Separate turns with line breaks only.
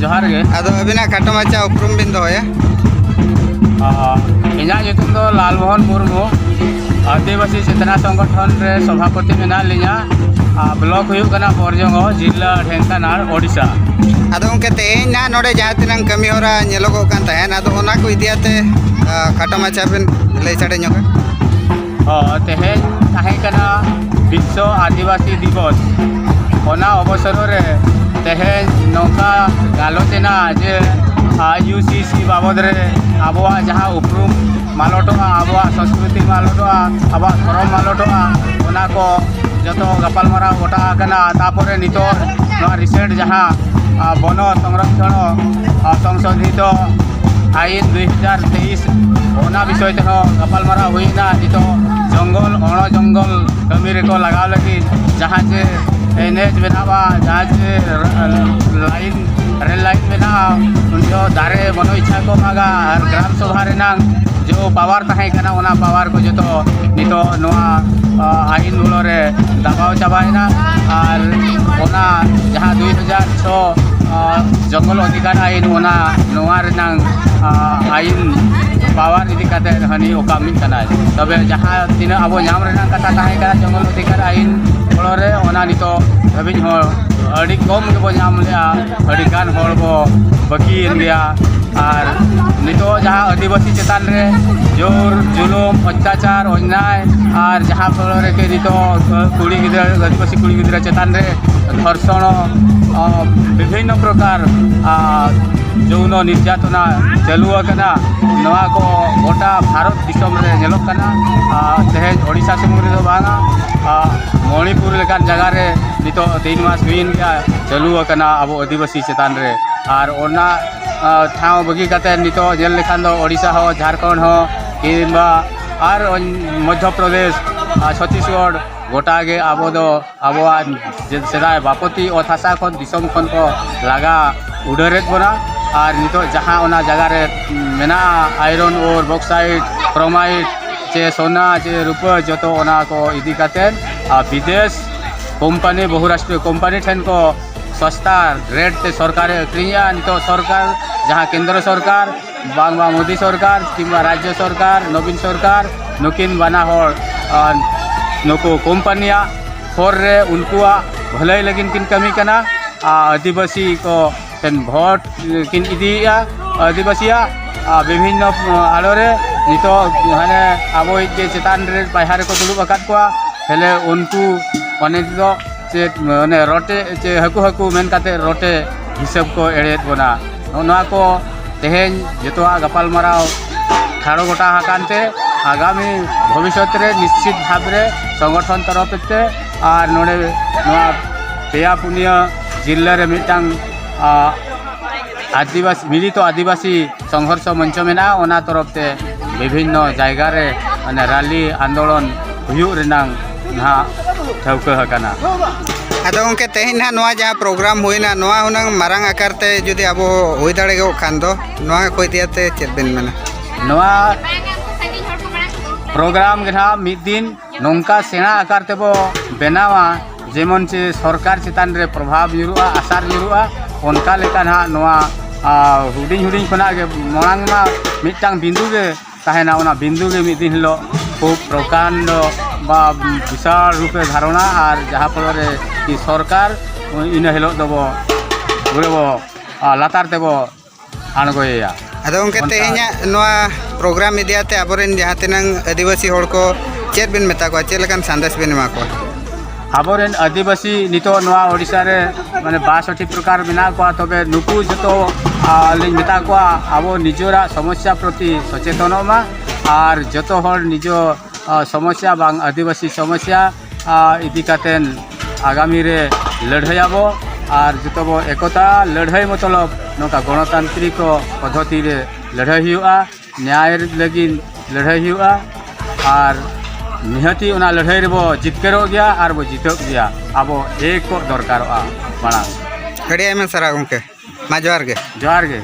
जोहार गे
अदो अबिना खाटो माचा उपरुम बिन दोया
इना युतुम दो लालमोहन मुर्मू आदिवासी चेतना संगठन रे सभापति मेना लिया ब्लॉक हुई कना बोरजंगो जिला ढेंकानाल ओडिशा
अदो उनके तेन ना नोडे जातिनंग कमी होरा नेलोगो कान तहन अदो ओना को इदियाते खाटो माचा बिन लई साडे ᱧᱚᱜᱟ
तेहेन ताहें कना विश्व आदिवासी दिवस ओना अवसर रे तेहेन नौका गालोचना जे यूसीसी बाबद रे आबोआ जहाँ उपरूम मालटोआ आबोआ संस्कृति मालटोआ आबोआ धर्म मालटोआ ओना को जतो गपालमारा गोटा कना तापरे नितो रिसेंट जहाँ वन संरक्षण संशोधित आईन 2023 ओना विषय ते गपालमारा हुईना नितो जंगल अण जंगल कमी रे को लगाव लगी जहाँ जे एनएच बनावा जहाँ जे लाइन रेल लाइन बना जो दारे बनो इच्छा को मागा और ग्राम सभा रेनांग जो पावर तहे कना ओना पावर को जो नितो नोआ आईन बोलोरे दबाव चाबाइना और ओना जहाँ 2006 जंगल अधिकार आईन ओना नोआ रेनांग आईन पावर इदी काते हनी ओकामी कना तबे जहाँ तीन अब नाम रेनांग कथा तहे कना जंगल अधिकार आईन बोलोरे ओना नितो धबिन हो अड़ी कम के बो नाम लिया अड़ी गान होड़ बो बकीन गया और नितो जहाँ आदिवासी चेतान रे जोर जुलूम अत्याचार अन्याय और जहाँ फल के नितो कुड़ी गिद्रा आदिवासी कुड़ी गिद्रा चेतान रे धर्षण विभिन्न प्रकार जौन निर्यातना चलुआकना नवा को गोटा भारत दिसम रे नेलोक कना तेहेज ओडिशा सुमुंग रे बांगा मणिपुर लेकान जगह रे नितो 3 मास हुईन गया चलुआकना अब आदिवासी चेतान रे और ओना ठाव बगी काते नितो जेल लेखान दो ओडिशा हो झारखंड हो किंबा और मध्य प्रदेश छत्तीसगढ़ गोटा गे आबो दो आबोआ सेदाय बापति अथासा खन दिसम खन को लागा उडरेत बना और नितो जहाँ ओना जगह रे मेना आयरन और बॉक्साइट क्रोमाइट चे सोना चे रुपा जतो ओना को इदी काते विदेश कंपनी बहुराष्ट्रीय कंपनी ठेन को सस्ता रेट ते सरकार अक्रिया नितो सरकार जहाँ केंद्र सरकार बांगबा मोदी सरकार किंबा राज्य सरकार नवीन सरकार नुकिन बना होड़ नुको कंपनिया होर रे उनकुआ भलाई लगिन किन कमी कना आदिवासी को तेन भोट किन इदिया आदिवासिया विभिन्न आलोरे नितो हाने आबो जे चेतान रे बाहर को दुलुब अकात को हेले उनको माने दो चे माने रोटे चे हकु मेन काते रोटे हिसाब को एड़ेत बना नोना को तेहेन जतोआ गपालमाराव ठाड़ो गोटा हाकानते आगामी भविष्य रे निश्चित भाव रे संगठन तरफ ते और नोडे नोआ पेया पुनिया जिल्ला रे मिटांग आदिवासी मिलित आदिवासी संघर्ष मंच मेना ओना तरफ ते विभिन्न जायगा रे माने रैली आंदोलन हुयु रेनांग ना ठौका हकाना
अदो उनके तेहिन ना नोआ जहाँ प्रोग्राम हुईना नोआ हुनंग मारांग आकारते जुदी आबो हुई दाड़े गो खान दो नोआ कोई दियाते चेत बिन मेना
नोआ प्रोग्राम के मिद दिन नौका सेना आकार तेबो बेनावा जेमन से सरकार चेतान रे प्रभाव जुरुआ आसार जुरुआ उनका लेका ना नोआ हुडिंग हुडिंग खना के मांग मा मिटांग बिंदु के ताहेना ओना बिंदु के मिद दिन लो खूब प्रकांड बा विशाल रूपे धारणा और जहाँ फल कि सरकार इन हिलो दबो गुरेबो लातार तेबो आणगोया
अदो उनके तेहिना नोआ प्रोग्राम इदियाते आबोरेन जहाँ तिनंग आदिवासी होड़ को चेत बिन मेता को चेत लकान संदेश बिन मा को
आबोरेन आदिवासी नितो नोआ ओडिशा रे माने 62 प्रकार बिना को तबे नुकु जतो लिंग मेता को आबो निजोरा समस्या प्रति सचेतन मा और जतो होड़ निजो समस्या बांग आदिवासी समस्या इदी कातेन आगामी रे लड़ाईयाबो और जतबो एकता लड़ाई मतलब नौका गणतांत्रिक पद्धति रे लड़ाई हुआ न्याय लगिन लड़ाई हुआ और निहती उना लड़ाई रे बो जितकेरो गया और बो जितक गया आबो एक को दरकारोआ मांग
खड़िया में सरा उनके मा जोहार गे